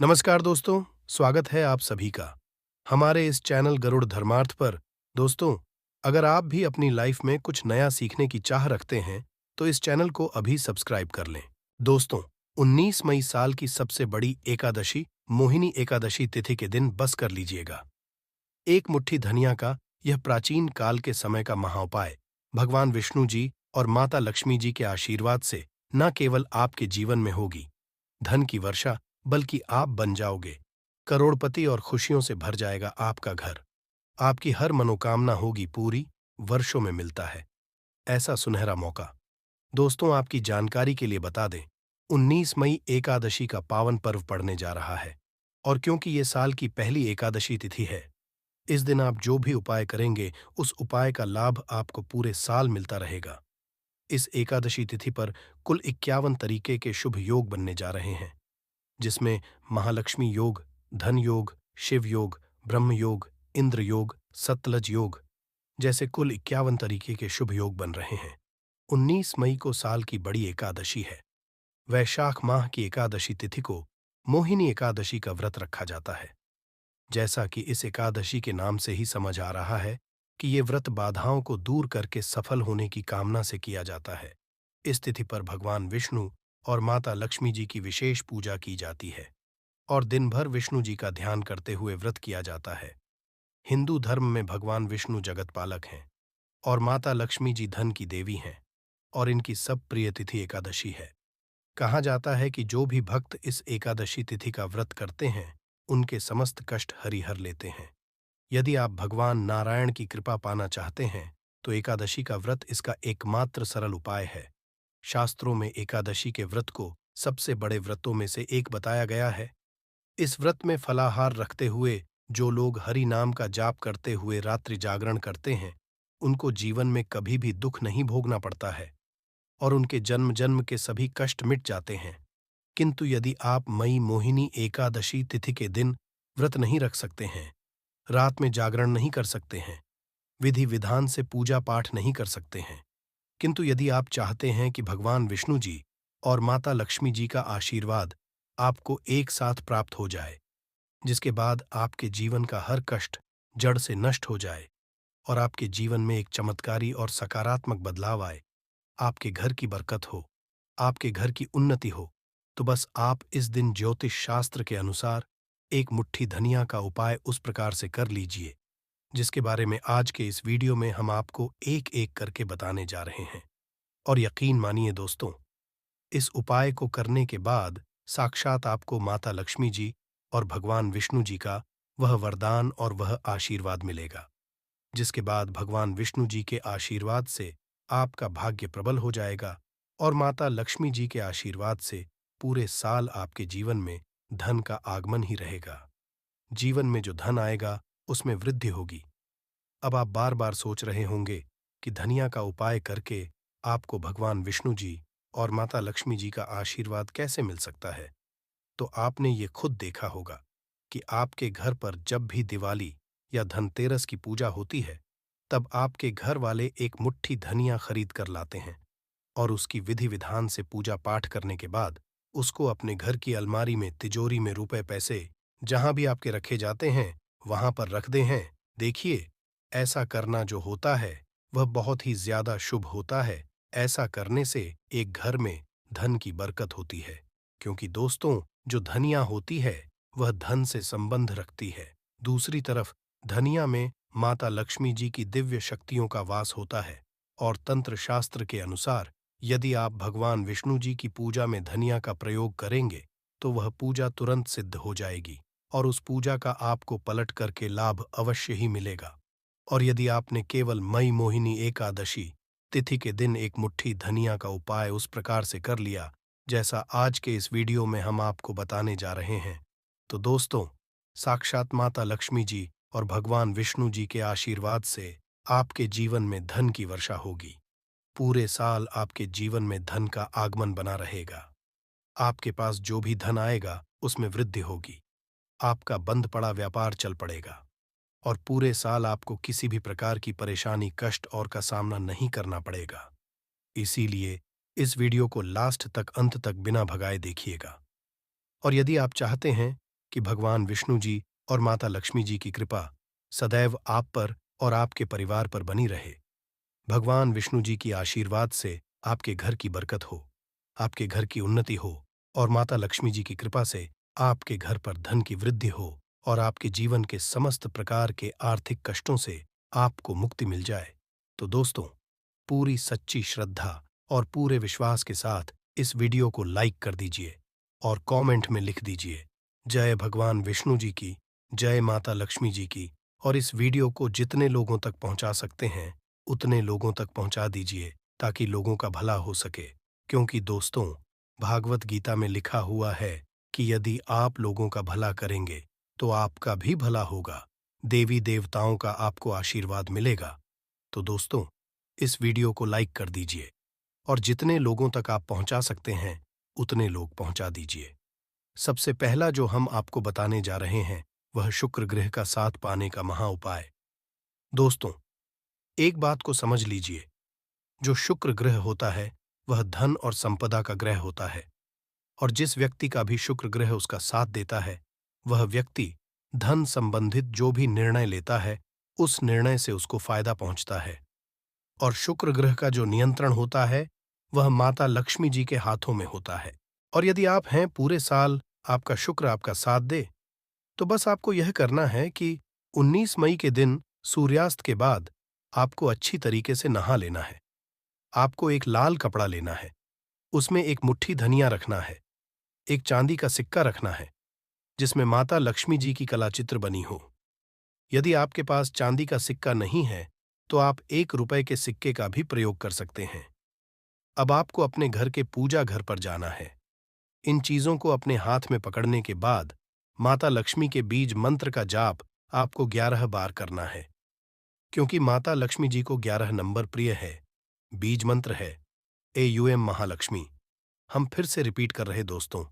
नमस्कार दोस्तों, स्वागत है आप सभी का हमारे इस चैनल गरुड़ धर्मार्थ पर। दोस्तों, अगर आप भी अपनी लाइफ में कुछ नया सीखने की चाह रखते हैं, तो इस चैनल को अभी सब्सक्राइब कर लें। दोस्तों, 19 मई साल की सबसे बड़ी एकादशी, मोहिनी एकादशी तिथि के दिन बस कर लीजिएगा। एक मुट्ठी धनिया का यह प्राचीन काल के समय का महाउपाय भगवान विष्णु जी और माता लक्ष्मी जी के आशीर्वाद से न केवल आपके जीवन में होगी धन की वर्षा, बल्कि आप बन जाओगे करोड़पति और खुशियों से भर जाएगा आपका घर। आपकी हर मनोकामना होगी पूरी, वर्षों में मिलता है ऐसा सुनहरा मौका। दोस्तों, आपकी जानकारी के लिए बता दें, 19 मई एकादशी का पावन पर्व पड़ने जा रहा है, और क्योंकि ये साल की पहली एकादशी तिथि है, इस दिन आप जो भी उपाय करेंगे, उस उपाय का लाभ आपको पूरे साल मिलता रहेगा। इस एकादशी तिथि पर कुल 51 तरीके के शुभ योग बनने जा रहे हैं, जिसमें महालक्ष्मी योग, धन योग, शिव योग, ब्रह्म योग, इंद्र योग, सतलज योग जैसे कुल 51 तरीके के शुभ योग बन रहे हैं। 19 मई को साल की बड़ी एकादशी है। वैशाख माह की एकादशी तिथि को मोहिनी एकादशी का व्रत रखा जाता है। जैसा कि इस एकादशी के नाम से ही समझ आ रहा है कि ये व्रत बाधाओं को दूर करके सफल होने की कामना से किया जाता है। इस तिथि पर भगवान विष्णु और माता लक्ष्मी जी की विशेष पूजा की जाती है और दिन भर विष्णु जी का ध्यान करते हुए व्रत किया जाता है। हिंदू धर्म में भगवान विष्णु जगत पालक हैं और माता लक्ष्मी जी धन की देवी हैं, और इनकी सब प्रिय तिथि एकादशी है। कहा जाता है कि जो भी भक्त इस एकादशी तिथि का व्रत करते हैं, उनके समस्त कष्ट हरिहर लेते हैं। यदि आप भगवान नारायण की कृपा पाना चाहते हैं, तो एकादशी का व्रत इसका एकमात्र सरल उपाय है। शास्त्रों में एकादशी के व्रत को सबसे बड़े व्रतों में से एक बताया गया है। इस व्रत में फलाहार रखते हुए जो लोग हरि नाम का जाप करते हुए रात्रि जागरण करते हैं, उनको जीवन में कभी भी दुख नहीं भोगना पड़ता है और उनके जन्म जन्म के सभी कष्ट मिट जाते हैं। किंतु यदि आप मई मोहिनी एकादशी तिथि के दिन व्रत नहीं रख सकते हैं, रात में जागरण नहीं कर सकते हैं, विधि विधान से पूजा पाठ नहीं कर सकते हैं, किंतु यदि आप चाहते हैं कि भगवान विष्णु जी और माता लक्ष्मी जी का आशीर्वाद आपको एक साथ प्राप्त हो जाए, जिसके बाद आपके जीवन का हर कष्ट जड़ से नष्ट हो जाए और आपके जीवन में एक चमत्कारी और सकारात्मक बदलाव आए, आपके घर की बरकत हो, आपके घर की उन्नति हो, तो बस आप इस दिन ज्योतिष शास्त्र के अनुसार एक मुट्ठी धनिया का उपाय उस प्रकार से कर लीजिए, जिसके बारे में आज के इस वीडियो में हम आपको एक एक करके बताने जा रहे हैं। और यकीन मानिए दोस्तों, इस उपाय को करने के बाद साक्षात आपको माता लक्ष्मी जी और भगवान विष्णु जी का वह वरदान और वह आशीर्वाद मिलेगा, जिसके बाद भगवान विष्णु जी के आशीर्वाद से आपका भाग्य प्रबल हो जाएगा और माता लक्ष्मी जी के आशीर्वाद से पूरे साल आपके जीवन में धन का आगमन ही रहेगा। जीवन में जो धन आएगा, उसमें वृद्धि होगी। अब आप बार बार सोच रहे होंगे कि धनिया का उपाय करके आपको भगवान विष्णु जी और माता लक्ष्मी जी का आशीर्वाद कैसे मिल सकता है। तो आपने ये खुद देखा होगा कि आपके घर पर जब भी दिवाली या धनतेरस की पूजा होती है, तब आपके घर वाले एक मुट्ठी धनिया खरीद कर लाते हैं और उसकी विधि विधान से पूजा पाठ करने के बाद उसको अपने घर की अलमारी में, तिजोरी में रुपए पैसे जहां भी आपके रखे जाते हैं, वहां पर रख दे हैं। देखिए, ऐसा करना जो होता है वह बहुत ही ज्यादा शुभ होता है। ऐसा करने से एक घर में धन की बरकत होती है, क्योंकि दोस्तों, जो धनिया होती है वह धन से संबंध रखती है। दूसरी तरफ धनिया में माता लक्ष्मी जी की दिव्य शक्तियों का वास होता है और तंत्र शास्त्र के अनुसार यदि आप भगवान विष्णु जी की पूजा में धनिया का प्रयोग करेंगे, तो वह पूजा तुरंत सिद्ध हो जाएगी और उस पूजा का आपको पलट करके लाभ अवश्य ही मिलेगा। और यदि आपने केवल मई मोहिनी एकादशी तिथि के दिन एक मुट्ठी धनिया का उपाय उस प्रकार से कर लिया, जैसा आज के इस वीडियो में हम आपको बताने जा रहे हैं, तो दोस्तों, साक्षात माता लक्ष्मी जी और भगवान विष्णु जी के आशीर्वाद से आपके जीवन में धन की वर्षा होगी। पूरे साल आपके जीवन में धन का आगमन बना रहेगा। आपके पास जो भी धन आएगा, उसमें वृद्धि होगी। आपका बंद पड़ा व्यापार चल पड़ेगा और पूरे साल आपको किसी भी प्रकार की परेशानी, कष्ट और का सामना नहीं करना पड़ेगा। इसीलिए इस वीडियो को लास्ट तक, अंत तक बिना भगाए देखिएगा। और यदि आप चाहते हैं कि भगवान विष्णु जी और माता लक्ष्मी जी की कृपा सदैव आप पर और आपके परिवार पर बनी रहे। भगवान विष्णु जी की आशीर्वाद से आपके घर की बरकत हो, आपके घर की उन्नति हो और माता लक्ष्मी जी की कृपा से आपके घर पर धन की वृद्धि हो और आपके जीवन के समस्त प्रकार के आर्थिक कष्टों से आपको मुक्ति मिल जाए। तो दोस्तों, पूरी सच्ची श्रद्धा और पूरे विश्वास के साथ इस वीडियो को लाइक कर दीजिए और कमेंट में लिख दीजिए, जय भगवान विष्णु जी की, जय माता लक्ष्मी जी की। और इस वीडियो को जितने लोगों तक पहुंचा सकते हैं उतने लोगों तक पहुंचा दीजिए ताकि लोगों का भला हो सके। क्योंकि दोस्तों, भागवत गीता में लिखा हुआ है कि यदि आप लोगों का भला करेंगे तो आपका भी भला होगा, देवी देवताओं का आपको आशीर्वाद मिलेगा। तो दोस्तों, इस वीडियो को लाइक कर दीजिए और जितने लोगों तक आप पहुंचा सकते हैं उतने लोग पहुंचा दीजिए। सबसे पहला जो हम आपको बताने जा रहे हैं वह शुक्र ग्रह का साथ पाने का महा उपाय। दोस्तों, एक बात को समझ लीजिए, जो शुक्र ग्रह होता है वह धन और संपदा का ग्रह होता है और जिस व्यक्ति का भी शुक्र ग्रह उसका साथ देता है वह व्यक्ति धन संबंधित जो भी निर्णय लेता है उस निर्णय से उसको फायदा पहुंचता है। और शुक्र ग्रह का जो नियंत्रण होता है वह माता लक्ष्मी जी के हाथों में होता है। और यदि आप हैं पूरे साल आपका शुक्र आपका साथ दे तो बस आपको यह करना है कि 19 मई के दिन सूर्यास्त के बाद आपको अच्छी तरीके से नहा लेना है। आपको एक लाल कपड़ा लेना है, उसमें एक मुट्ठी धनिया रखना है, एक चांदी का सिक्का रखना है जिसमें माता लक्ष्मी जी की कलाचित्र बनी हो। यदि आपके पास चांदी का सिक्का नहीं है तो आप 1 रुपए के सिक्के का भी प्रयोग कर सकते हैं। अब आपको अपने घर के पूजा घर पर जाना है। इन चीजों को अपने हाथ में पकड़ने के बाद माता लक्ष्मी के बीज मंत्र का जाप आपको 11 बार करना है। क्योंकि माता लक्ष्मी जी को 11 नंबर प्रिय है, बीज मंत्र है एयूएम महालक्ष्मी। हम फिर से रिपीट कर रहे दोस्तों,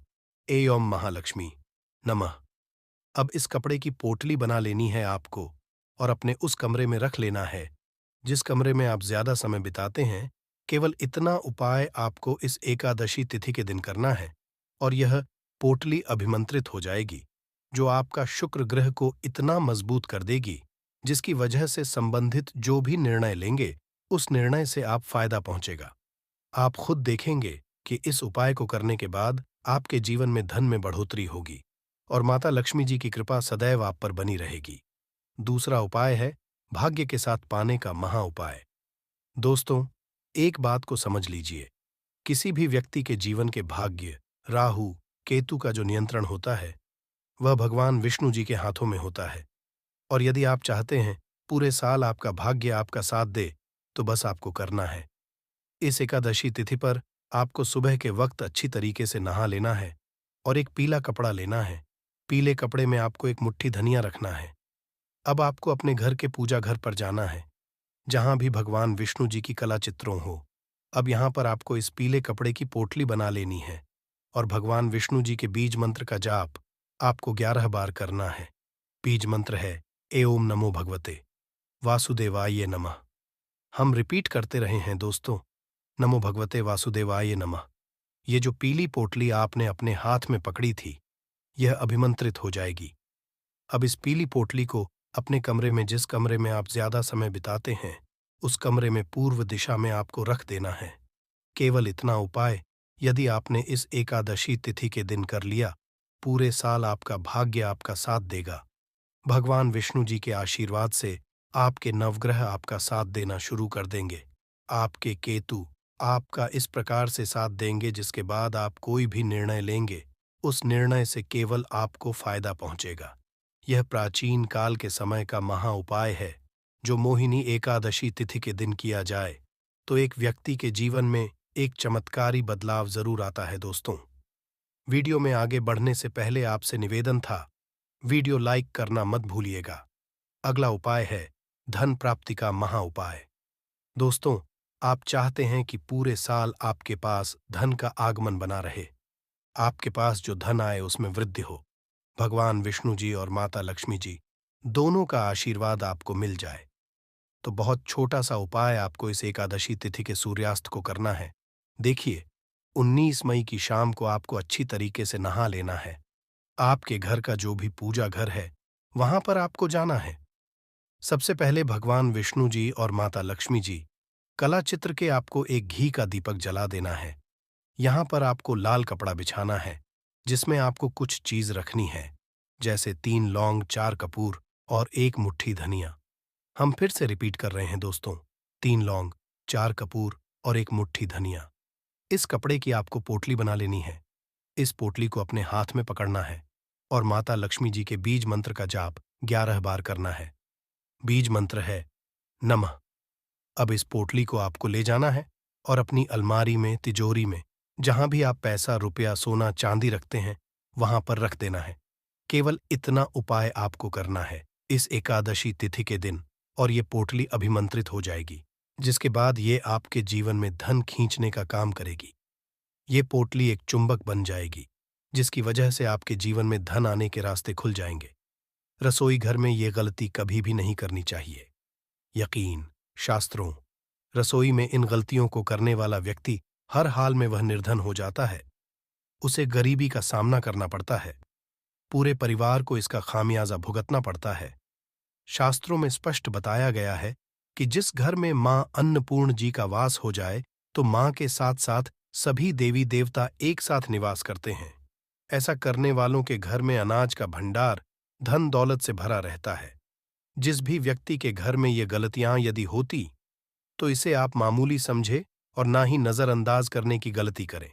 एओम महालक्ष्मी नमः। अब इस कपड़े की पोटली बना लेनी है आपको और अपने उस कमरे में रख लेना है जिस कमरे में आप ज्यादा समय बिताते हैं। केवल इतना उपाय आपको इस एकादशी तिथि के दिन करना है और यह पोटली अभिमंत्रित हो जाएगी, जो आपका शुक्र ग्रह को इतना मजबूत कर देगी जिसकी वजह से संबंधित जो भी निर्णय लेंगे उस निर्णय से आप फायदा पहुंचेगा। आप खुद देखेंगे कि इस उपाय को करने के बाद आपके जीवन में धन में बढ़ोतरी होगी और माता लक्ष्मी जी की कृपा सदैव आप पर बनी रहेगी। दूसरा उपाय है भाग्य के साथ पाने का महा उपाय। दोस्तों, एक बात को समझ लीजिए, किसी भी व्यक्ति के जीवन के भाग्य राहु केतु का जो नियंत्रण होता है वह भगवान विष्णु जी के हाथों में होता है। और यदि आप चाहते हैं पूरे साल आपका भाग्य आपका साथ दे तो बस आपको करना है, इस एकादशी तिथि पर आपको सुबह के वक्त अच्छी तरीके से नहा लेना है और एक पीला कपड़ा लेना है। पीले कपड़े में आपको एक मुट्ठी धनिया रखना है। अब आपको अपने घर के पूजा घर पर जाना है जहां भी भगवान विष्णु जी की कला चित्रों हो। अब यहां पर आपको इस पीले कपड़े की पोटली बना लेनी है और भगवान विष्णु जी के बीज मंत्र का जाप आपको 11 बार करना है। बीज मंत्र है ए ओम नमो भगवते वासुदेवाय नमः। हम रिपीट करते रहे हैं दोस्तों, नमो भगवते वासुदेवाय नमः। ये जो पीली पोटली आपने अपने हाथ में पकड़ी थी यह अभिमंत्रित हो जाएगी। अब इस पीली पोटली को अपने कमरे में, जिस कमरे में आप ज्यादा समय बिताते हैं उस कमरे में पूर्व दिशा में आपको रख देना है। केवल इतना उपाय यदि आपने इस एकादशी तिथि के दिन कर लिया, पूरे साल आपका भाग्य आपका साथ देगा। भगवान विष्णु जी के आशीर्वाद से आपके नवग्रह आपका साथ देना शुरू कर देंगे। आपके केतु आपका इस प्रकार से साथ देंगे जिसके बाद आप कोई भी निर्णय लेंगे उस निर्णय से केवल आपको फायदा पहुंचेगा। यह प्राचीन काल के समय का महा उपाय है जो मोहिनी एकादशी तिथि के दिन किया जाए तो एक व्यक्ति के जीवन में एक चमत्कारी बदलाव जरूर आता है। दोस्तों, वीडियो में आगे बढ़ने से पहले आपसे निवेदन था, वीडियो लाइक करना मत भूलिएगा। अगला उपाय है धन प्राप्ति का महा उपाय। दोस्तों, आप चाहते हैं कि पूरे साल आपके पास धन का आगमन बना रहे, आपके पास जो धन आए उसमें वृद्धि हो, भगवान विष्णु जी और माता लक्ष्मी जी दोनों का आशीर्वाद आपको मिल जाए। तो बहुत छोटा सा उपाय आपको इस एकादशी तिथि के सूर्यास्त को करना है। देखिए, 19 मई की शाम को आपको अच्छी तरीके से नहा लेना है। आपके घर का जो भी पूजा घर है, वहां पर आपको जाना है। सबसे पहले भगवान विष्णु जी और माता लक्ष्मी जी कला चित्र के आपको एक घी का दीपक जला देना है। यहाँ पर आपको लाल कपड़ा बिछाना है, जिसमें आपको कुछ चीज रखनी है, जैसे 3 लौंग, 4 कपूर और 1 मुट्ठी धनिया। हम फिर से रिपीट कर रहे हैं दोस्तों, 3 लौंग, 4 कपूर और 1 मुट्ठी धनिया। इस कपड़े की आपको पोटली बना लेनी है। इस पोटली को अपने हाथ में पकड़ना है और माता लक्ष्मी जी के बीज मंत्र का जाप 11 बार करना है। बीज मंत्र है नमः। अब इस पोटली को आपको ले जाना है और अपनी अलमारी में, तिजोरी में, जहां भी आप पैसा, रुपया, सोना, चांदी रखते हैं, वहां पर रख देना है। केवल इतना उपाय आपको करना है इस एकादशी तिथि के दिन, और ये पोटली अभिमंत्रित हो जाएगी, जिसके बाद ये आपके जीवन में धन खींचने का काम करेगी। ये पोटली एक चुंबक बन जाएगी, जिसकी वजह से आपके जीवन में धन आने के रास्ते खुल जाएंगे। रसोई घर में ये गलती कभी भी नहीं करनी चाहिए। यकीन, शास्त्रों, रसोई में इन गलतियों को करने वाला व्यक्ति हर हाल में वह निर्धन हो जाता है। उसे गरीबी का सामना करना पड़ता है। पूरे परिवार को इसका खामियाजा भुगतना पड़ता है। शास्त्रों में स्पष्ट बताया गया है कि जिस घर में मां अन्नपूर्ण जी का वास हो जाए, तो मां के साथ साथ सभी देवी देवता एक साथ निवास करते हैं। ऐसा करने वालों के घर में अनाज का भंडार, धन दौलत से भरा रहता है। जिस भी व्यक्ति के घर में ये गलतियां यदि होती, तो इसे आप मामूली समझे और ना ही नजरअंदाज करने की गलती करें।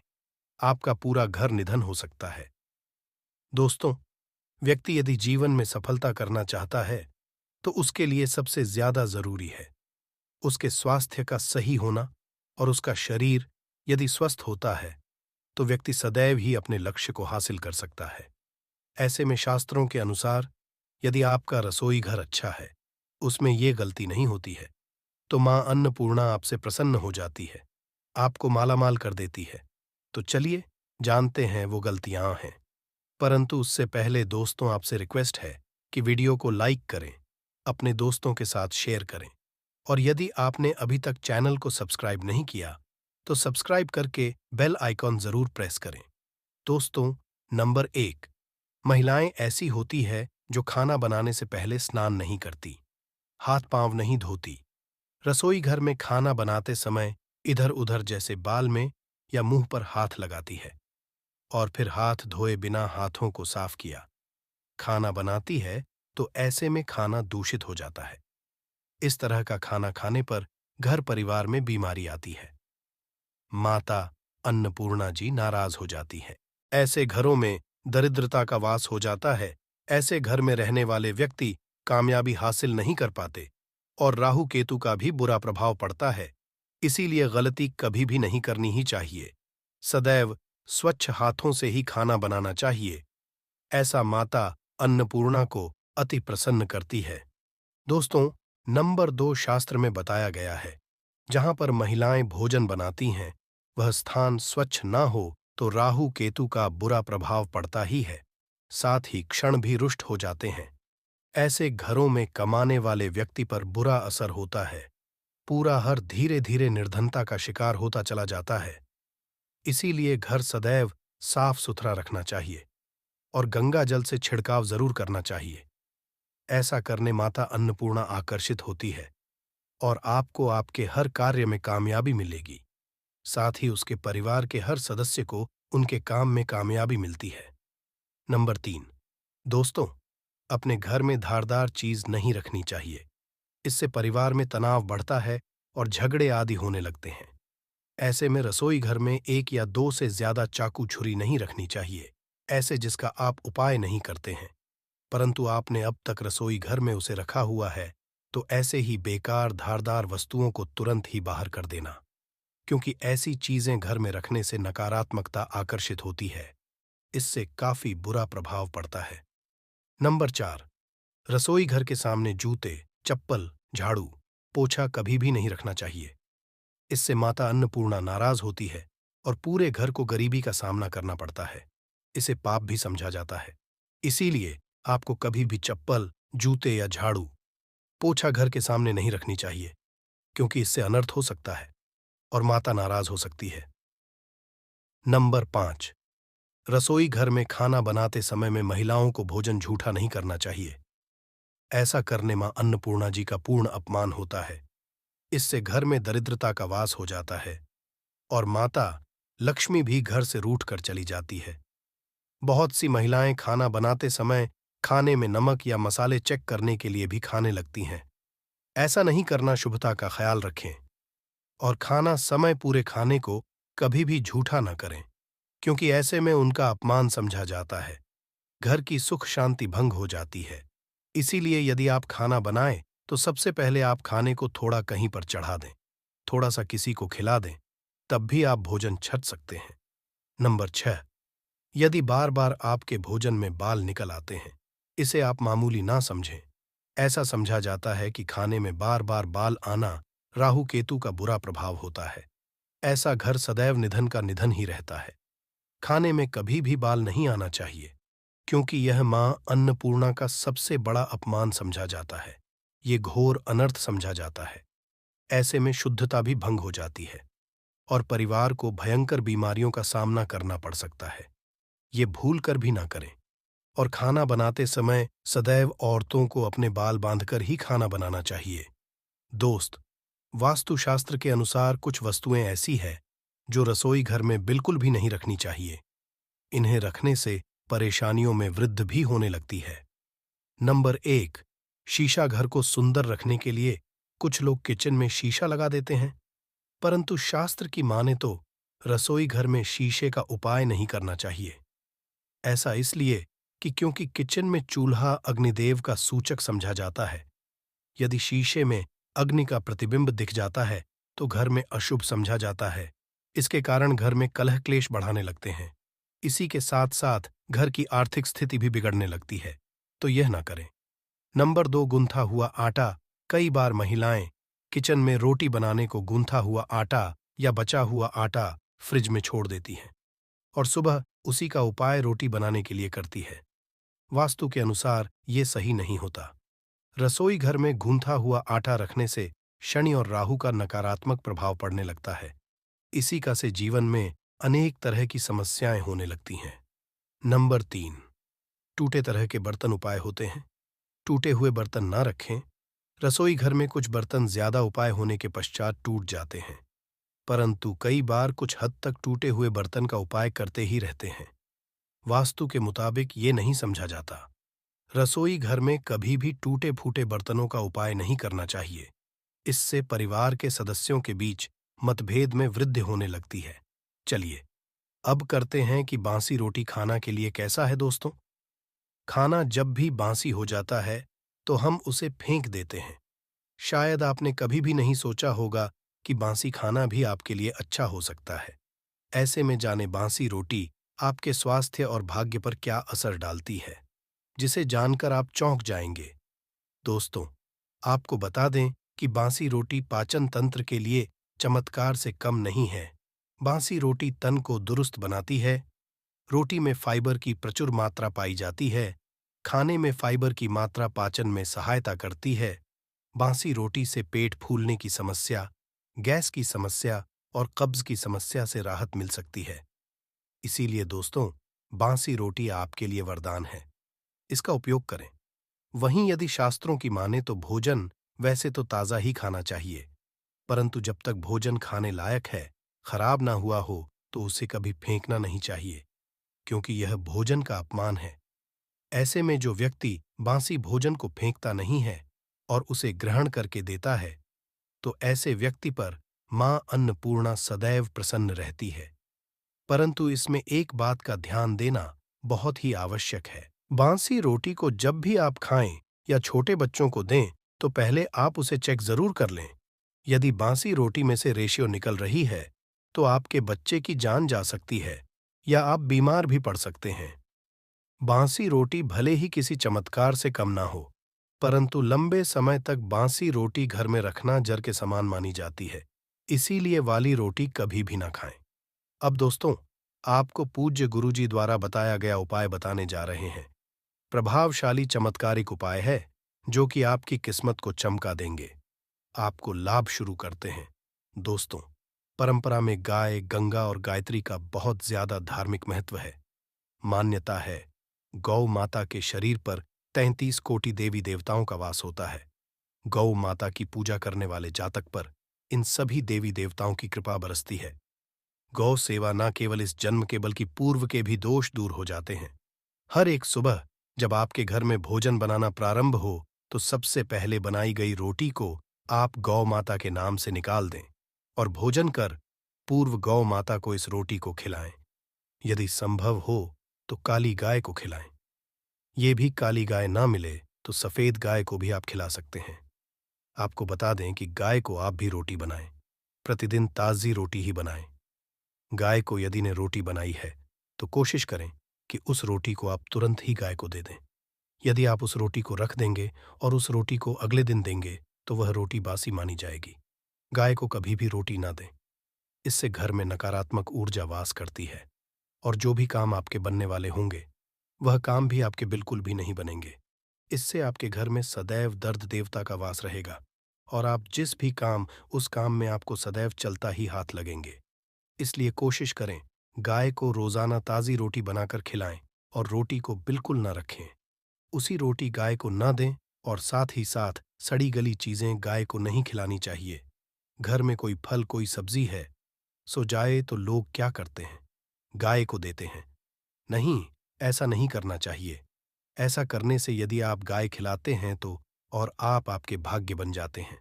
आपका पूरा घर निधन हो सकता है। दोस्तों, व्यक्ति यदि जीवन में सफलता करना चाहता है, तो उसके लिए सबसे ज्यादा जरूरी है उसके स्वास्थ्य का सही होना, और उसका शरीर यदि स्वस्थ होता है, तो व्यक्ति सदैव ही अपने लक्ष्य को हासिल कर सकता है। ऐसे में शास्त्रों के अनुसार यदि आपका रसोई घर अच्छा है, उसमें ये गलती नहीं होती है, तो मां अन्नपूर्णा आपसे प्रसन्न हो जाती है, आपको मालामाल कर देती है। तो चलिए जानते हैं वो गलतियां हैं। परंतु उससे पहले दोस्तों, आपसे रिक्वेस्ट है कि वीडियो को लाइक करें, अपने दोस्तों के साथ शेयर करें, और यदि आपने अभी तक चैनल को सब्सक्राइब नहीं किया, तो सब्सक्राइब करके बेल आइकॉन जरूर प्रेस करें। दोस्तों, नंबर 1, महिलाएं ऐसी होती है जो खाना बनाने से पहले स्नान नहीं करती, हाथ पांव नहीं धोती, रसोई घर में खाना बनाते समय इधर उधर जैसे बाल में या मुंह पर हाथ लगाती है, और फिर हाथ धोए बिना हाथों को साफ किया खाना बनाती है, तो ऐसे में खाना दूषित हो जाता है। इस तरह का खाना खाने पर घर परिवार में बीमारी आती है। माता अन्नपूर्णा जी नाराज हो जाती है। ऐसे घरों में दरिद्रता का वास हो जाता है। ऐसे घर में रहने वाले व्यक्ति कामयाबी हासिल नहीं कर पाते, और राहु केतु का भी बुरा प्रभाव पड़ता है। इसीलिए गलती कभी भी नहीं करनी ही चाहिए। सदैव स्वच्छ हाथों से ही खाना बनाना चाहिए। ऐसा माता अन्नपूर्णा को अति प्रसन्न करती है। दोस्तों, नंबर 2 शास्त्र में बताया गया है, जहां पर महिलाएं भोजन बनाती हैं, वह स्थान स्वच्छ ना हो तो राहु केतु का बुरा प्रभाव पड़ता ही है, साथ ही क्षण भी रुष्ट हो जाते हैं। ऐसे घरों में कमाने वाले व्यक्ति पर बुरा असर होता है। पूरा घर धीरे धीरे निर्धनता का शिकार होता चला जाता है। इसीलिए घर सदैव साफ सुथरा रखना चाहिए और गंगा जल से छिड़काव जरूर करना चाहिए। ऐसा करने माता अन्नपूर्णा आकर्षित होती है और आपको आपके हर कार्य में कामयाबी मिलेगी। साथ ही उसके परिवार के हर सदस्य को उनके काम में कामयाबी मिलती है। नंबर 3, दोस्तों, अपने घर में धारदार चीज नहीं रखनी चाहिए। इससे परिवार में तनाव बढ़ता है और झगड़े आदि होने लगते हैं। ऐसे में रसोई घर में 1 या 2 से ज्यादा चाकू छुरी नहीं रखनी चाहिए, ऐसे जिसका आप उपाय नहीं करते हैं, परंतु आपने अब तक रसोई घर में उसे रखा हुआ है, तो ऐसे ही बेकार धारदार वस्तुओं को तुरंत ही बाहर कर देना, क्योंकि ऐसी चीजें घर में रखने से नकारात्मकता आकर्षित होती है। इससे काफी बुरा प्रभाव पड़ता है। नंबर 4, रसोई घर के सामने जूते, चप्पल, झाड़ू, पोछा कभी भी नहीं रखना चाहिए। इससे माता अन्नपूर्णा नाराज होती है और पूरे घर को गरीबी का सामना करना पड़ता है। इसे पाप भी समझा जाता है। इसीलिए आपको कभी भी चप्पल, जूते या झाड़ू, पोछा घर के सामने नहीं रखनी चाहिए, क्योंकि इससे अनर्थ हो सकता है और माता नाराज हो सकती है। नंबर 5, रसोई घर में खाना बनाते समय में महिलाओं को भोजन झूठा नहीं करना चाहिए। ऐसा करने मां अन्नपूर्णा जी का पूर्ण अपमान होता है। इससे घर में दरिद्रता का वास हो जाता है और माता लक्ष्मी भी घर से रूठ कर चली जाती है। बहुत सी महिलाएं खाना बनाते समय खाने में नमक या मसाले चेक करने के लिए भी खाने लगती हैं। ऐसा नहीं करना, शुभता का ख्याल रखें और खाना समय पूरे खाने को कभी भी झूठा न करें, क्योंकि ऐसे में उनका अपमान समझा जाता है। घर की सुख शांति भंग हो जाती है। इसीलिए यदि आप खाना बनाएं तो सबसे पहले आप खाने को थोड़ा कहीं पर चढ़ा दें, थोड़ा सा किसी को खिला दें, तब भी आप भोजन छक सकते हैं। नंबर 6, यदि बार बार आपके भोजन में बाल निकल आते हैं, इसे आप मामूली ना समझें। ऐसा समझा जाता है कि खाने में बार बार बाल आना राहु केतु का बुरा प्रभाव होता है। ऐसा घर सदैव निधन का निधन ही रहता है। खाने में कभी भी बाल नहीं आना चाहिए, क्योंकि यह मां अन्नपूर्णा का सबसे बड़ा अपमान समझा जाता है। ये घोर अनर्थ समझा जाता है। ऐसे में शुद्धता भी भंग हो जाती है और परिवार को भयंकर बीमारियों का सामना करना पड़ सकता है। ये भूल कर भी ना करें और खाना बनाते समय सदैव औरतों को अपने बाल बांधकर ही खाना बनाना चाहिए। दोस्त, वास्तुशास्त्र के अनुसार कुछ वस्तुएं ऐसी हैं जो रसोई घर में बिल्कुल भी नहीं रखनी चाहिए। इन्हें रखने से परेशानियों में वृद्धि भी होने लगती है। नंबर 1, शीशा। घर को सुंदर रखने के लिए कुछ लोग किचन में शीशा लगा देते हैं, परंतु शास्त्र की माने तो रसोई घर में शीशे का उपाय नहीं करना चाहिए। ऐसा इसलिए कि क्योंकि किचन में चूल्हा अग्निदेव का सूचक समझा जाता है। यदि शीशे में अग्नि का प्रतिबिंब दिख जाता है तो घर में अशुभ समझा जाता है। इसके कारण घर में कलह क्लेश बढ़ाने लगते हैं। इसी के साथ साथ घर की आर्थिक स्थिति भी बिगड़ने लगती है, तो यह ना करें। नंबर 2, गूंथा हुआ आटा। कई बार महिलाएं किचन में रोटी बनाने को गूंथा हुआ आटा या बचा हुआ आटा फ्रिज में छोड़ देती हैं और सुबह उसी का उपाय रोटी बनाने के लिए करती है। वास्तु के अनुसार ये सही नहीं होता। रसोई घर में गूंथा हुआ आटा रखने से शनि और राहु का नकारात्मक प्रभाव पड़ने लगता है। इसी का से जीवन में अनेक तरह की समस्याएं होने लगती हैं। नंबर 3, टूटे तरह के बर्तन उपाय होते हैं। टूटे हुए बर्तन ना रखें। रसोई घर में कुछ बर्तन ज्यादा उपाय होने के पश्चात टूट जाते हैं, परंतु कई बार कुछ हद तक टूटे हुए बर्तन का उपाय करते ही रहते हैं। वास्तु के मुताबिक ये नहीं समझा जाता। रसोई घर में कभी भी टूटे फूटे बर्तनों का उपाय नहीं करना चाहिए। इससे परिवार के सदस्यों के बीच मतभेद में वृद्धि होने लगती है। चलिए अब करते हैं कि बासी रोटी खाना के लिए कैसा है दोस्तों। खाना जब भी बासी हो जाता है तो हम उसे फेंक देते हैं। शायद आपने कभी भी नहीं सोचा होगा कि बासी खाना भी आपके लिए अच्छा हो सकता है। ऐसे में जाने बासी रोटी आपके स्वास्थ्य और भाग्य पर क्या असर डालती है, जिसे जानकर आप चौंक जाएंगे। दोस्तों, आपको बता दें कि बासी रोटी पाचन तंत्र के लिए चमत्कार से कम नहीं है। बासी रोटी तन को दुरुस्त बनाती है। रोटी में फाइबर की प्रचुर मात्रा पाई जाती है। खाने में फाइबर की मात्रा पाचन में सहायता करती है। बासी रोटी से पेट फूलने की समस्या, गैस की समस्या और कब्ज की समस्या से राहत मिल सकती है। इसीलिए दोस्तों, बासी रोटी आपके लिए वरदान है। इसका उपयोग करें। वहीं यदि शास्त्रों की माने तो भोजन वैसे तो ताज़ा ही खाना चाहिए, परंतु जब तक भोजन खाने लायक है, खराब ना हुआ हो, तो उसे कभी फेंकना नहीं चाहिए, क्योंकि यह भोजन का अपमान है। ऐसे में जो व्यक्ति बासी भोजन को फेंकता नहीं है और उसे ग्रहण करके देता है, तो ऐसे व्यक्ति पर मां अन्नपूर्णा सदैव प्रसन्न रहती है। परंतु इसमें एक बात का ध्यान देना बहुत ही आवश्यक है। बासी रोटी को जब भी आप खाएं या छोटे बच्चों को दें, तो पहले आप उसे चेक जरूर कर लें। यदि बासी रोटी में से रेशियो निकल रही है, तो आपके बच्चे की जान जा सकती है या आप बीमार भी पड़ सकते हैं। बासी रोटी भले ही किसी चमत्कार से कम ना हो, परंतु लंबे समय तक बासी रोटी घर में रखना जर के समान मानी जाती है। इसीलिए वाली रोटी कभी भी ना खाएं। अब दोस्तों, आपको पूज्य गुरुजी द्वारा बताया गया उपाय बताने जा रहे हैं। प्रभावशाली चमत्कारिक उपाय है जो कि आपकी किस्मत को चमका देंगे, आपको लाभ शुरू करते हैं। दोस्तों, परंपरा में गाय, गंगा और गायत्री का बहुत ज्यादा धार्मिक महत्व है। मान्यता है, गौ माता के शरीर पर 33 कोटि देवी देवताओं का वास होता है। गौ माता की पूजा करने वाले जातक पर इन सभी देवी देवताओं की कृपा बरसती है। गौ सेवा न केवल इस जन्म के बल्कि पूर्व के भी दोष दूर हो जाते हैं। हर एक सुबह जब आपके घर में भोजन बनाना प्रारंभ हो तो सबसे पहले बनाई गई रोटी को आप गौ माता के नाम से निकाल दें और भोजन कर पूर्व गौ माता को इस रोटी को खिलाएं। यदि संभव हो तो काली गाय को खिलाएं। ये भी काली गाय ना मिले तो सफेद गाय को भी आप खिला सकते हैं। आपको बता दें कि गाय को आप भी रोटी बनाएं। प्रतिदिन ताज़ी रोटी ही बनाएं। गाय को यदि ने रोटी बनाई है तो कोशिश करें कि उस रोटी को आप तुरंत ही गाय को दे दें। यदि आप उस रोटी को रख देंगे और उस रोटी को अगले दिन देंगे तो वह रोटी बासी मानी जाएगी। गाय को कभी भी रोटी ना दें। इससे घर में नकारात्मक ऊर्जा वास करती है और जो भी काम आपके बनने वाले होंगे वह काम भी आपके बिल्कुल भी नहीं बनेंगे। इससे आपके घर में सदैव दर्द देवता का वास रहेगा और आप जिस भी काम उस काम में आपको सदैव चलता ही हाथ लगेंगे। इसलिए कोशिश करें गाय को रोजाना ताज़ी रोटी बनाकर खिलाएं और रोटी को बिल्कुल ना रखें। उसी रोटी गाय को ना दें और साथ ही साथ सड़ी गली चीजें गाय को नहीं खिलानी चाहिए। घर में कोई फल कोई सब्जी है सो जाए तो लोग क्या करते हैं, गाय को देते हैं। नहीं, ऐसा नहीं करना चाहिए। ऐसा करने से यदि आप गाय खिलाते हैं तो और आप आपके भाग्य बन जाते हैं।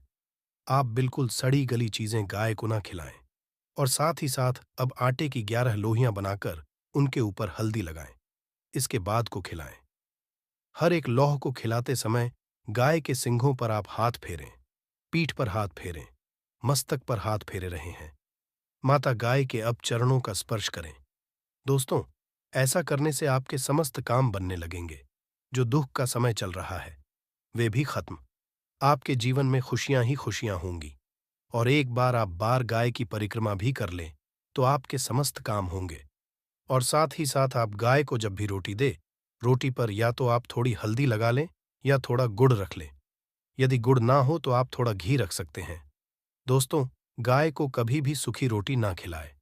आप बिल्कुल सड़ी गली चीजें गाय को ना खिलाएं और साथ ही साथ अब आटे की 11 लोहियां बनाकर उनके ऊपर हल्दी लगाएं। इसके बाद को खिलाएं। हर एक लौह को खिलाते समय गाय के सिंघों पर आप हाथ फेरें, पीठ पर हाथ फेरें, मस्तक पर हाथ फेरे रहे हैं। माता गाय के अब चरणों का स्पर्श करें। दोस्तों, ऐसा करने से आपके समस्त काम बनने लगेंगे। जो दुख का समय चल रहा है वे भी खत्म। आपके जीवन में खुशियां ही खुशियां होंगी और एक बार आप बार गाय की परिक्रमा भी कर लें तो आपके समस्त काम होंगे। और साथ ही साथ आप गाय को जब भी रोटी दे, रोटी पर या तो आप थोड़ी हल्दी लगा लें या थोड़ा गुड़ रख लें। यदि गुड़ ना हो तो आप थोड़ा घी रख सकते हैं। दोस्तों, गाय को कभी भी सूखी रोटी ना खिलाए।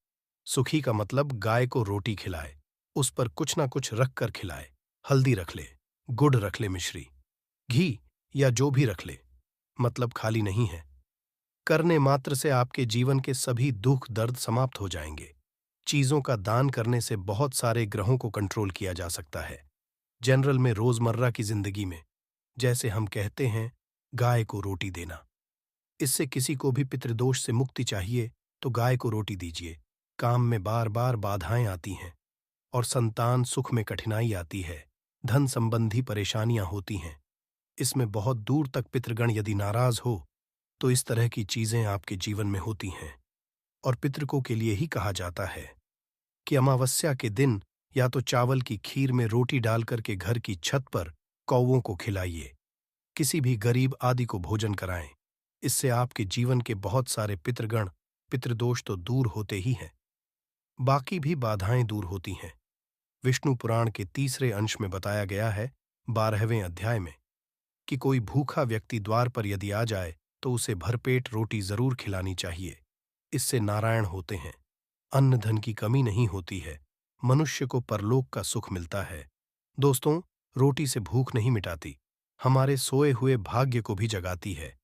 सूखी का मतलब गाय को रोटी खिलाए, उस पर कुछ ना कुछ रख कर खिलाए। हल्दी रख ले, गुड़ रख ले, मिश्री, घी या जो भी रख ले, मतलब खाली नहीं है। करने मात्र से आपके जीवन के सभी दुख दर्द समाप्त हो जाएंगे। चीजों का दान करने से बहुत सारे ग्रहों को कंट्रोल किया जा सकता है। जनरल में रोजमर्रा की जिंदगी में जैसे हम कहते हैं गाय को रोटी देना, इससे किसी को भी पितृदोष से मुक्ति चाहिए तो गाय को रोटी दीजिए। काम में बार बार बाधाएं आती हैं और संतान सुख में कठिनाई आती है, धन संबंधी परेशानियां होती हैं। इसमें बहुत दूर तक पितृगण यदि नाराज हो तो इस तरह की चीजें आपके जीवन में होती हैं। और पितृकों के लिए ही कहा जाता है कि अमावस्या के दिन या तो चावल की खीर में रोटी डालकर के घर की छत पर कौवों को खिलाइए। किसी भी गरीब आदि को भोजन कराएं। इससे आपके जीवन के बहुत सारे पितृगण पितृदोष तो दूर होते ही हैं, बाकी भी बाधाएं दूर होती हैं। विष्णु पुराण के 3रे अंश में बताया गया है 12वें अध्याय में कि कोई भूखा व्यक्ति द्वार पर यदि आ जाए तो उसे भरपेट रोटी जरूर खिलानी चाहिए। इससे नारायण होते हैं, अन्न धन की कमी नहीं होती है, मनुष्य को परलोक का सुख मिलता है। दोस्तों, रोटी से भूख नहीं मिटाती, हमारे सोए हुए भाग्य को भी जगाती है।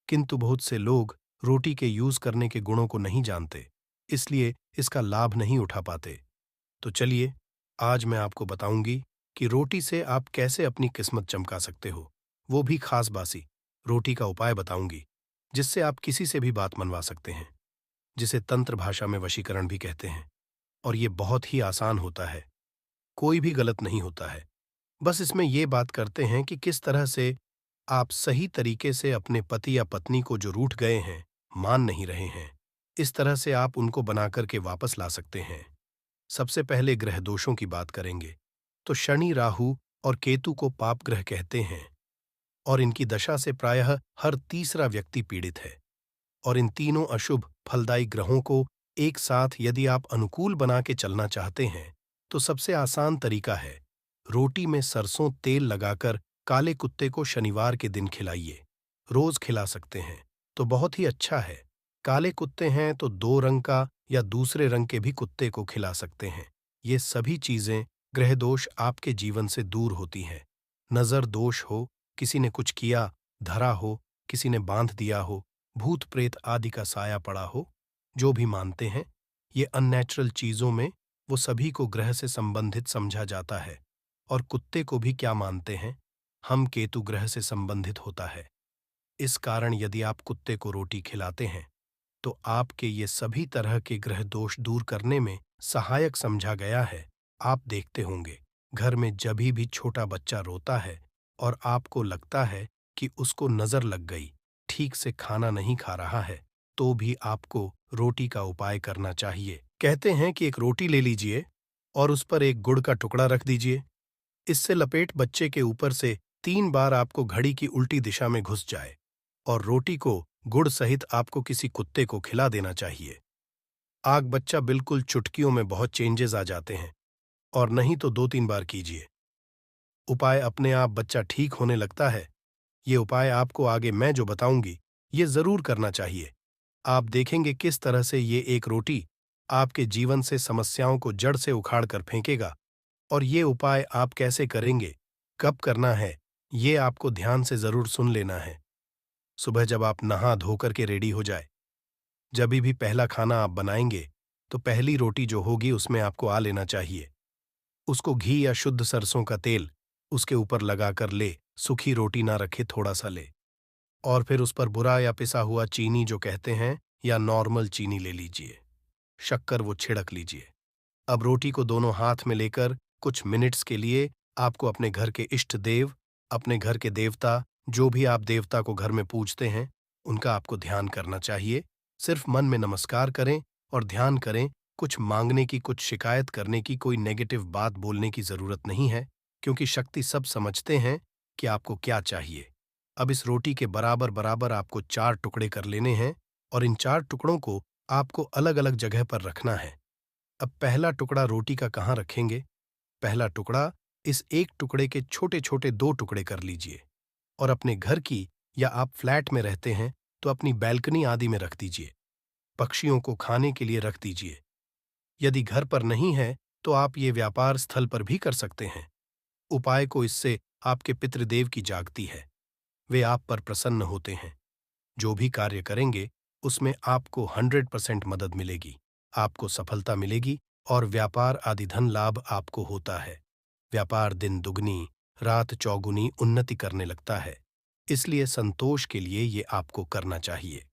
किंतु बहुत से लोग रोटी के यूज करने के गुणों को नहीं जानते, इसलिए इसका लाभ नहीं उठा पाते। तो चलिए, आज मैं आपको बताऊंगी कि रोटी से आप कैसे अपनी किस्मत चमका सकते हो, वो भी खास बासी रोटी का उपाय बताऊंगी जिससे आप किसी से भी बात मनवा सकते हैं, जिसे तंत्र भाषा में वशीकरण भी कहते हैं। और ये बहुत ही आसान होता है, कोई भी गलत नहीं होता है। बस इसमें ये बात करते हैं कि किस तरह से आप सही तरीके से अपने पति या पत्नी को जो रूठ गए हैं, मान नहीं रहे हैं, इस तरह से आप उनको बनाकर के वापस ला सकते हैं। सबसे पहले ग्रह दोषों की बात करेंगे तो शनि, राहु और केतु को पाप ग्रह कहते हैं और इनकी दशा से प्रायः हर तीसरा व्यक्ति पीड़ित है। और इन तीनों अशुभ फलदायी ग्रहों को एक साथ यदि आप अनुकूल बना के चलना चाहते हैं तो सबसे आसान तरीका है रोटी में सरसों तेल लगाकर काले कुत्ते को शनिवार के दिन खिलाइए। रोज खिला सकते हैं तो बहुत ही अच्छा है। काले कुत्ते हैं तो 2 रंग का या दूसरे रंग के भी कुत्ते को खिला सकते हैं। ये सभी चीजें ग्रह दोष आपके जीवन से दूर होती हैं। नज़र दोष हो, किसी ने कुछ किया, धरा हो, किसी ने बांध दिया हो, भूत प्रेत आदि का साया पड़ा हो, जो भी मानते हैं, ये अननेचुरल चीज़ों में वो सभी को ग्रह से संबंधित समझा जाता है। और कुत्ते को भी क्या मानते हैं, हम केतु ग्रह से संबंधित होता है। इस कारण यदि आप कुत्ते को रोटी खिलाते हैं तो आपके ये सभी तरह के ग्रह दोष दूर करने में सहायक समझा गया है। आप देखते होंगे, घर में जभी भी छोटा बच्चा रोता है और आपको लगता है कि उसको नजर लग गई, ठीक से खाना नहीं खा रहा है, तो भी आपको रोटी का उपाय करना चाहिए। कहते हैं कि एक रोटी ले लीजिए और उस पर एक गुड़ का टुकड़ा रख दीजिए। इससे लपेट बच्चे के ऊपर से 3 बार आपको घड़ी की उल्टी दिशा में घुस जाए और रोटी को गुड़ सहित आपको किसी कुत्ते को खिला देना चाहिए। आग बच्चा बिल्कुल चुटकियों में बहुत चेंजेस आ जाते हैं। और नहीं तो 2-3 बार कीजिए। उपाय अपने आप बच्चा ठीक होने लगता है। ये उपाय आपको आगे मैं जो बताऊंगी, ये जरूर करना चाहिए। आप देखेंगे किस तरह से ये एक रोटी आपके जीवन से समस्याओं को जड़ से उखाड़ कर फेंकेगा। और ये उपाय आप कैसे करेंगे, कब करना है, ये आपको ध्यान से जरूर सुन लेना है। सुबह जब आप नहा धोकर के रेडी हो जाए, जभी भी पहला खाना आप बनाएंगे, तो पहली रोटी जो होगी उसमें आपको आ लेना चाहिए। उसको घी या शुद्ध सरसों का तेल उसके ऊपर लगाकर ले, सूखी रोटी ना रखे, थोड़ा सा ले। और फिर उस पर बुरा या पिसा हुआ चीनी जो कहते हैं, या नॉर्मल चीनी ले लीजिए, शक्कर वो छिड़क लीजिए। अब रोटी को दोनों हाथ में लेकर कुछ मिनट्स के लिए आपको अपने घर के इष्ट देव, अपने घर के देवता, जो भी आप देवता को घर में पूजते हैं, उनका आपको ध्यान करना चाहिए। सिर्फ मन में नमस्कार करें और ध्यान करें। कुछ मांगने की, कुछ शिकायत करने की, कोई नेगेटिव बात बोलने की जरूरत नहीं है, क्योंकि शक्ति सब समझते हैं कि आपको क्या चाहिए। अब इस रोटी के बराबर बराबर आपको 4 टुकड़े कर लेने हैं और इन 4 टुकड़ों को आपको अलग अलग जगह पर रखना है। अब पहला टुकड़ा रोटी का कहाँ रखेंगे? पहला टुकड़ा इस एक टुकड़े के छोटे छोटे 2 टुकड़े कर लीजिए और अपने घर की, या आप फ्लैट में रहते हैं तो अपनी बैल्कनी आदि में रख दीजिए। पक्षियों को खाने के लिए रख दीजिए। यदि घर पर नहीं है तो आप ये व्यापार स्थल पर भी कर सकते हैं। उपाय को इससे आपके पितृदेव की जागती है। वे आप पर प्रसन्न होते हैं। जो भी कार्य करेंगे उसमें आपको 100% मदद मिलेगी, आपको सफलता मिलेगी और व्यापार आदि धन लाभ आपको होता है। व्यापार दिन दुगनी रात चौगुनी उन्नति करने लगता है। इसलिए संतोष के लिए ये आपको करना चाहिए।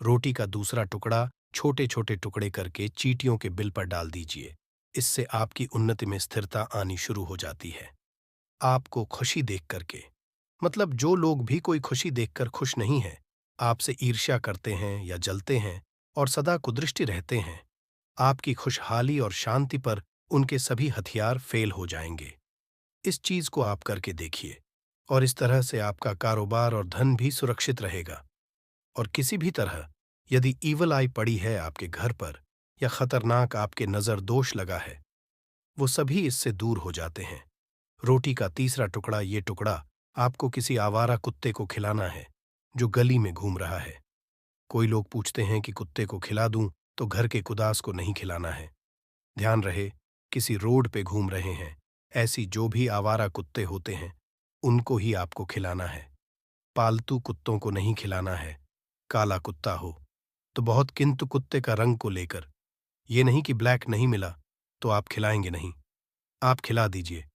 रोटी का दूसरा टुकड़ा छोटे छोटे टुकड़े करके चींटियों के बिल पर डाल दीजिए। इससे आपकी उन्नति में स्थिरता आनी शुरू हो जाती है। आपको खुशी देख करके, मतलब जो लोग भी कोई खुशी देखकर खुश नहीं है, आपसे ईर्ष्या करते हैं या जलते हैं और सदा कुदृष्टि रहते हैं, आपकी खुशहाली और शांति पर उनके सभी हथियार फेल हो जाएंगे। इस चीज को आप करके देखिए और इस तरह से आपका कारोबार और धन भी सुरक्षित रहेगा। और किसी भी तरह यदि ईवल आई पड़ी है आपके घर पर या खतरनाक आपके नजर दोष लगा है, वो सभी इससे दूर हो जाते हैं। रोटी का तीसरा टुकड़ा, ये टुकड़ा आपको किसी आवारा कुत्ते को खिलाना है जो गली में घूम रहा है। कोई लोग पूछते हैं कि कुत्ते को खिला दूं, तो घर के कुदास को नहीं खिलाना है। ध्यान रहे, किसी रोड पे घूम रहे हैं, ऐसी जो भी आवारा कुत्ते होते हैं उनको ही आपको खिलाना है। पालतू कुत्तों को नहीं खिलाना है। काला कुत्ता हो तो बहुत, किंतु कुत्ते का रंग को लेकर, ये नहीं कि ब्लैक नहीं मिला तो आप खिलाएंगे नहीं। आप खिला दीजिए।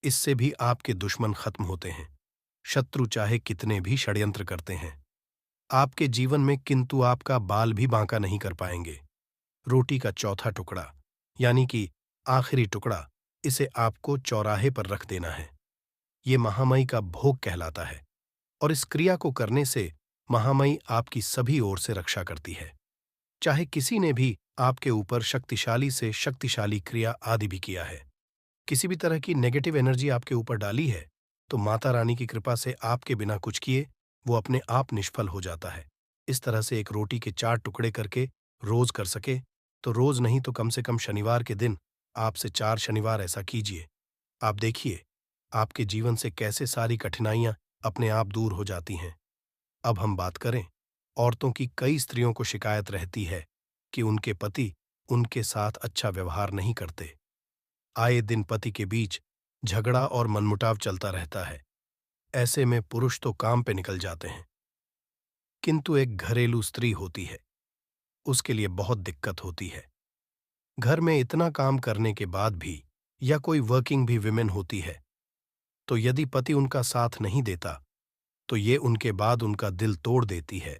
इससे भी आपके दुश्मन खत्म होते हैं। शत्रु चाहे कितने भी षड्यंत्र करते हैं, आपके जीवन में किंतु आपका बाल भी बांका नहीं कर पाएंगे। रोटी का चौथा टुकड़ा, यानी कि आखिरी टुकड़ा, इसे आपको चौराहे पर रख देना है। ये महामई का भोग कहलाता है और इस क्रिया को करने से महामई आपकी सभी ओर से रक्षा करती है। चाहे किसी ने भी आपके ऊपर शक्तिशाली से शक्तिशाली क्रिया आदि भी किया है, किसी भी तरह की नेगेटिव एनर्जी आपके ऊपर डाली है, तो माता रानी की कृपा से आपके बिना कुछ किए वो अपने आप निष्फल हो जाता है। इस तरह से एक रोटी के 4 टुकड़े करके रोज कर सके तो रोज नहीं तो कम से कम शनिवार के दिन आपसे 4 शनिवार ऐसा कीजिए। आप देखिए आपके जीवन से कैसे सारी कठिनाइयां अपने आप दूर हो जाती हैं। अब हम बात करें, औरतों की कई स्त्रियों को शिकायत रहती है कि उनके पति उनके साथ अच्छा व्यवहार नहीं करते। आए दिन पति के बीच झगड़ा और मनमुटाव चलता रहता है। ऐसे में पुरुष तो काम पे निकल जाते हैं, किंतु एक घरेलू स्त्री होती है, उसके लिए बहुत दिक्कत होती है। घर में इतना काम करने के बाद भी, या कोई वर्किंग भी विमेन होती है, तो यदि पति उनका साथ नहीं देता, तो ये उनके बाद उनका दिल तोड़ देती है।